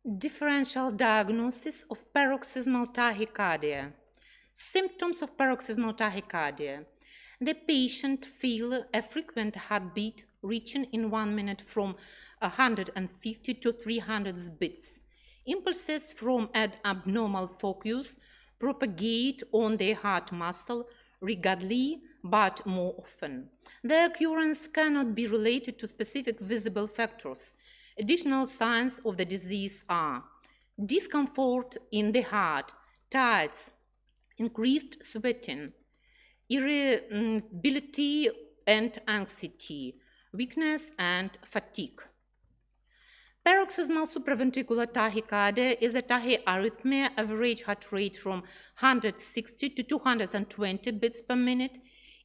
Differential diagnosis of paroxysmal tachycardia. Symptoms of paroxysmal tachycardia. The patient feels a frequent heartbeat reaching in 1 minute from 150 to 300 beats. Impulses from an abnormal focus propagate on the heart muscle regularly but more often. The occurrence cannot be related to specific visible factors. Additional signs of the disease are discomfort in the heart, tiredness, increased sweating, irritability and anxiety, weakness and fatigue. Paroxysmal supraventricular tachycardia is a tachyarrhythmia, average heart rate from 160 to 220 beats per minute,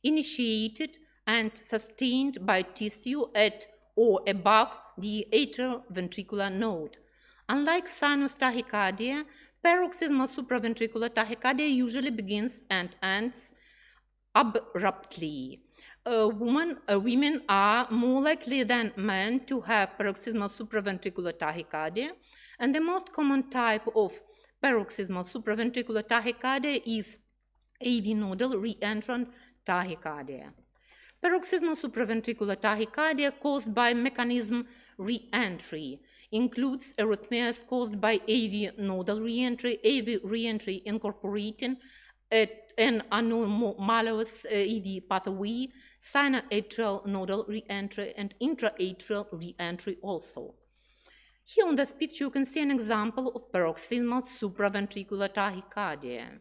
initiated and sustained by tissue at or above the atrioventricular node. Unlike sinus tachycardia, paroxysmal supraventricular tachycardia usually begins and ends abruptly. Women are more likely than men to have paroxysmal supraventricular tachycardia, and the most common type of paroxysmal supraventricular tachycardia is AV nodal reentrant tachycardia. Paroxysmal supraventricular tachycardia caused by mechanism reentry includes arrhythmias caused by AV nodal reentry, AV reentry incorporating an anomalous AV pathway, sinoatrial nodal reentry, and intraatrial reentry also. Here on this picture you can see an example of paroxysmal supraventricular tachycardia.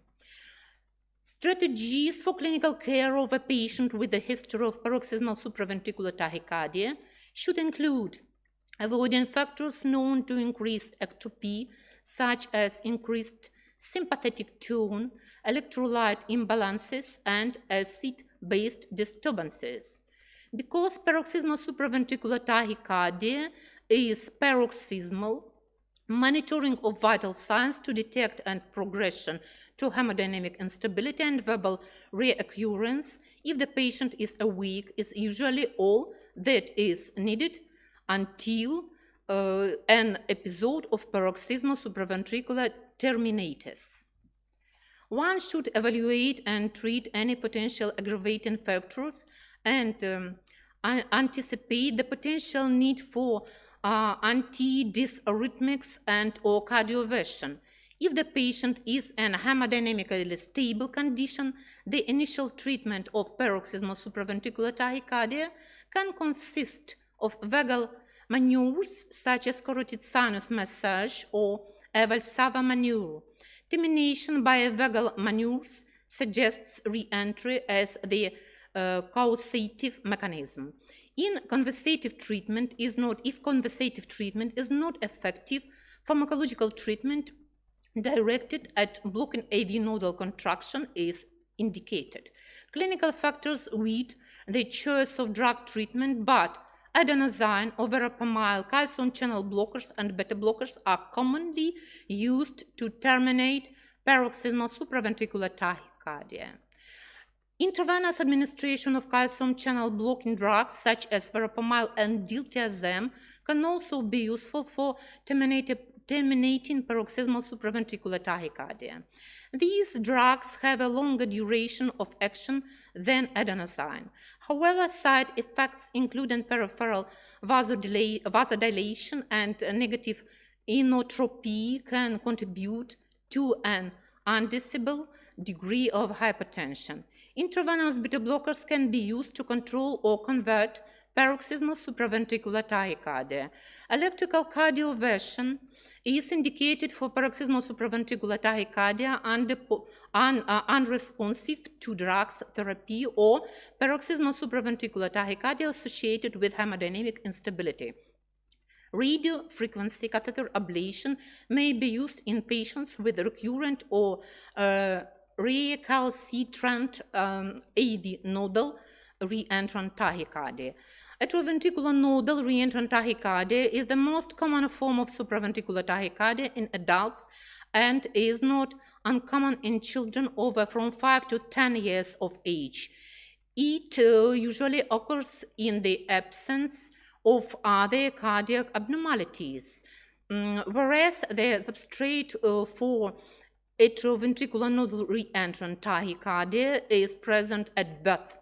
Strategies for clinical care of a patient with a history of paroxysmal supraventricular tachycardia should include avoiding factors known to increase ectopy, such as increased sympathetic tone, electrolyte imbalances, and acid-base disturbances. Because paroxysmal supraventricular tachycardia is paroxysmal, monitoring of vital signs to detect and progression to hemodynamic instability and verbal reoccurrence, if the patient is awake, is usually all that is needed until an episode of paroxysmal supraventricular terminates. One should evaluate and treat any potential aggravating factors and anticipate the potential need for antidysarrhythmics and or cardioversion. If the patient is in a hemodynamically stable condition, the initial treatment of paroxysmal supraventricular tachycardia can consist of vagal maneuvers such as carotid sinus massage or a Valsalva maneuver. Termination by vagal maneuvers suggests re-entry as the causative mechanism. If conversative treatment is not effective, pharmacological treatment directed at blocking AV nodal contraction is indicated. Clinical factors with the choice of drug treatment, but adenosine or verapamil, calcium channel blockers, and beta blockers are commonly used to terminate paroxysmal supraventricular tachycardia. Intravenous administration of calcium channel blocking drugs such as verapamil and diltiazem can also be useful for terminating paroxysmal supraventricular tachycardia. These drugs have a longer duration of action than adenosine. However, side effects including peripheral vasodilation and negative inotropy can contribute to an undesirable degree of hypertension. Intravenous beta blockers can be used to control or convert paroxysmal supraventricular tachycardia. Electrical cardioversion is indicated for paroxysmal supraventricular tachycardia unresponsive to drugs therapy or paroxysmal supraventricular tachycardia associated with hemodynamic instability. Radiofrequency catheter ablation may be used in patients with recurrent or recalcitrant AV nodal reentrant tachycardia. Atrioventricular nodal reentrant tachycardia is the most common form of supraventricular tachycardia in adults and is not uncommon in children over from 5 to 10 years of age. It usually occurs in the absence of other cardiac abnormalities. Whereas the substrate for atrioventricular nodal reentrant tachycardia is present at birth,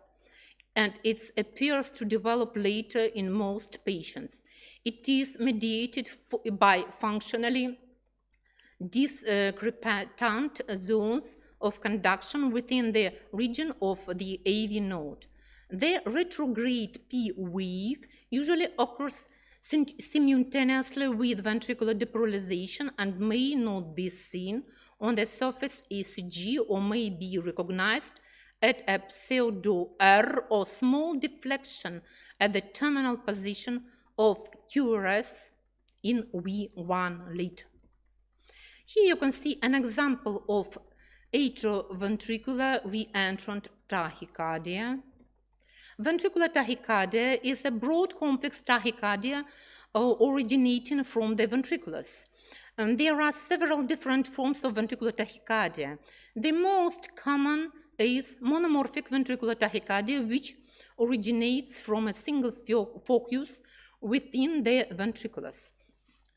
and it appears to develop later in most patients. It is mediated by functionally discrepant zones of conduction within the region of the AV node. The retrograde P wave usually occurs simultaneously with ventricular depolarization and may not be seen on the surface ECG or may be recognized at a pseudo-R or small deflection at the terminal position of QRS in V1 lead. Here you can see an example of atrioventricular reentrant tachycardia. Ventricular tachycardia is a broad complex tachycardia originating from the ventriculus. There are several different forms of ventricular tachycardia. The most common is monomorphic ventricular tachycardia, which originates from a single focus within the ventriculus.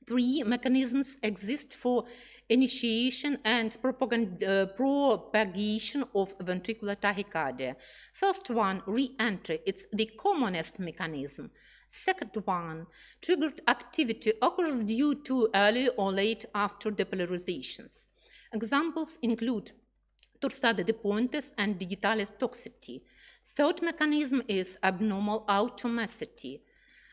Three mechanisms exist for initiation and propagation of ventricular tachycardia. First one, re-entry. It's the commonest mechanism. Second one, triggered activity occurs due to early or late after depolarizations. Examples include torsade de pointes and digitalis toxicity. Third mechanism is abnormal automicity.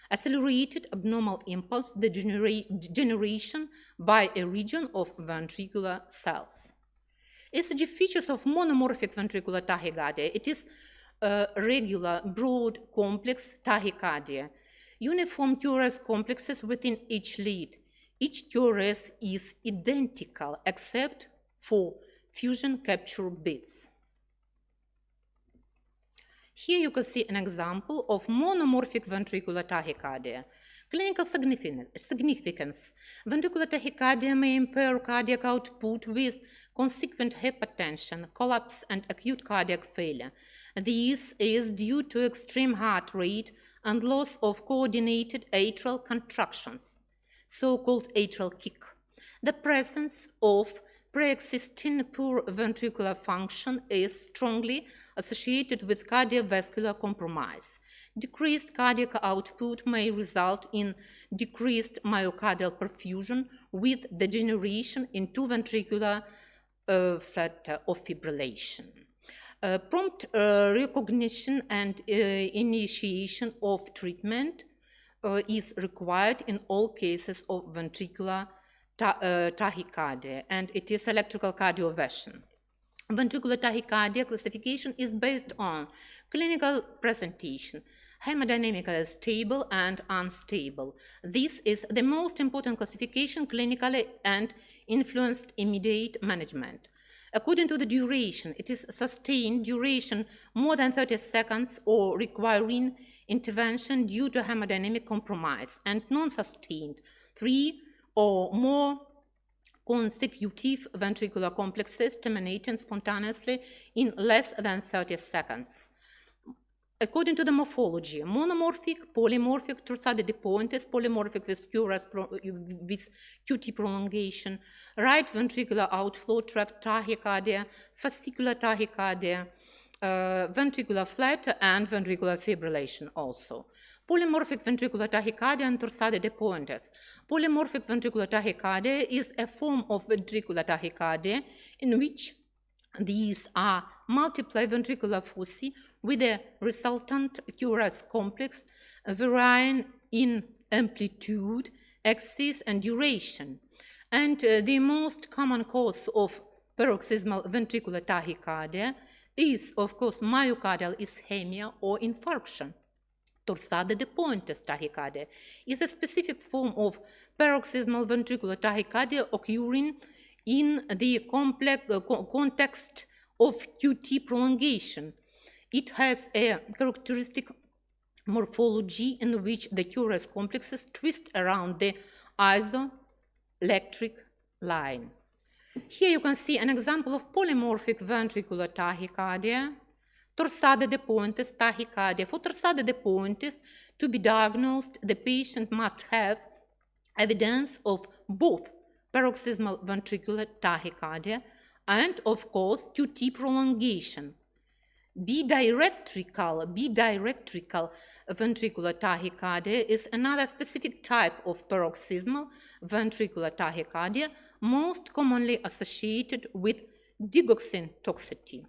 Accelerated abnormal impulse degeneration by a region of ventricular cells. ECG features of monomorphic ventricular tachycardia. It is a regular, broad, complex tachycardia. Uniform QRS complexes within each lead. Each QRS is identical except for fusion capture bits. Here you can see an example of monomorphic ventricular tachycardia. Clinical significance. Ventricular tachycardia may impair cardiac output with consequent hypertension, collapse, and acute cardiac failure. This is due to extreme heart rate and loss of coordinated atrial contractions, so-called atrial kick. The presence of pre-existing poor ventricular function is strongly associated with cardiovascular compromise. Decreased cardiac output may result in decreased myocardial perfusion with degeneration into ventricular flutter or fibrillation. Prompt recognition and initiation of treatment is required in all cases of ventricular tachycardia, and it is electrical cardioversion. Ventricular tachycardia classification is based on clinical presentation, hemodynamically stable and unstable. This is the most important classification clinically and influenced immediate management. According to the duration, it is sustained duration more than 30 seconds or requiring intervention due to hemodynamic compromise, and non-sustained 3 or more consecutive ventricular complexes terminating spontaneously in less than 30 seconds. According to the morphology, monomorphic, polymorphic, torsade de pointes, polymorphic with QT prolongation, right ventricular outflow tract tachycardia, fascicular tachycardia, ventricular flutter, and ventricular fibrillation also. Polymorphic ventricular tachycardia and torsade de pointes. Polymorphic ventricular tachycardia is a form of ventricular tachycardia in which these are multiple ventricular foci with a resultant QRS complex varying in amplitude, axis, and duration. And the most common cause of paroxysmal ventricular tachycardia is, of course, myocardial ischemia or infarction. Torsade de pointes tachycardia is a specific form of paroxysmal ventricular tachycardia occurring in the context of QT prolongation. It has a characteristic morphology in which the QRS complexes twist around the isoelectric line. Here you can see an example of polymorphic ventricular tachycardia, torsade de pointes tachycardia. For torsade de pointes to be diagnosed, the patient must have evidence of both paroxysmal ventricular tachycardia and, of course, QT prolongation. Bidirectrical ventricular tachycardia is another specific type of paroxysmal ventricular tachycardia, most commonly associated with digoxin toxicity.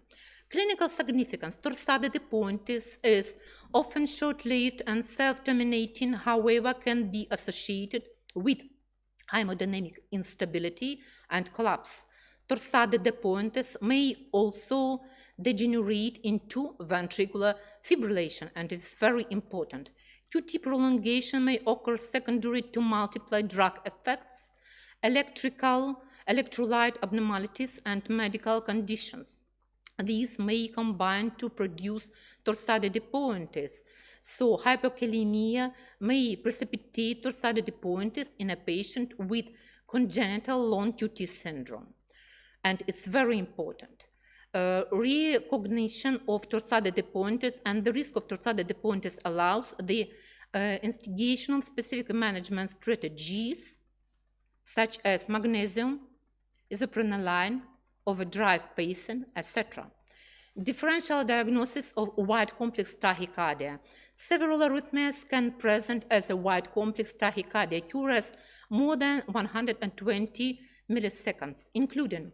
Clinical significance: torsade de pointes is often short-lived and self-terminating, however, can be associated with hemodynamic instability and collapse. Torsade de pointes may also degenerate into ventricular fibrillation, and it's very important. QT prolongation may occur secondary to multiple drug effects, electrolyte abnormalities, and medical conditions. These may combine to produce torsade de pointes. So hypokalemia may precipitate torsade de pointes in a patient with congenital long QT syndrome. And it's very important. Recognition of torsade de pointes and the risk of torsade de pointes allows the instigation of specific management strategies such as magnesium, isoprenaline, overdrive pacing, etc. Differential diagnosis of wide complex tachycardia. Several arrhythmias can present as a wide complex tachycardia occurs more than 120 milliseconds, including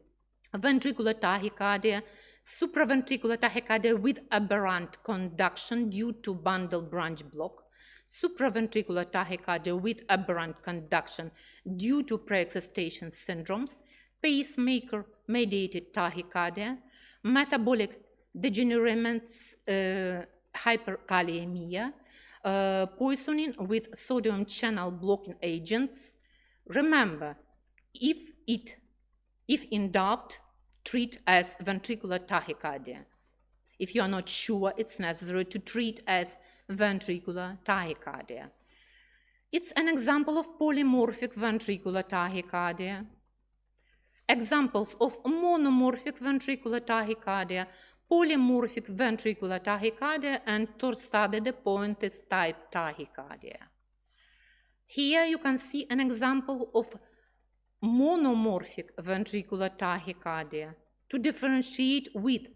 ventricular tachycardia, supraventricular tachycardia with aberrant conduction due to bundle branch block, supraventricular tachycardia with aberrant conduction due to pre-existation syndromes, pacemaker-mediated tachycardia, metabolic degenerations, hyperkalemia, poisoning with sodium channel blocking agents. Remember, if in doubt, treat as ventricular tachycardia. If you are not sure, it's necessary to treat as ventricular tachycardia. It's an example of polymorphic ventricular tachycardia. Examples of monomorphic ventricular tachycardia, polymorphic ventricular tachycardia, and torsade de pointes type tachycardia. Here you can see an example of monomorphic ventricular tachycardia to differentiate with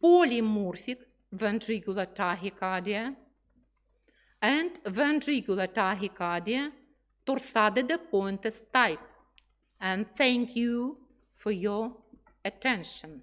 polymorphic ventricular tachycardia and ventricular tachycardia torsade de pointes type. And thank you for your attention.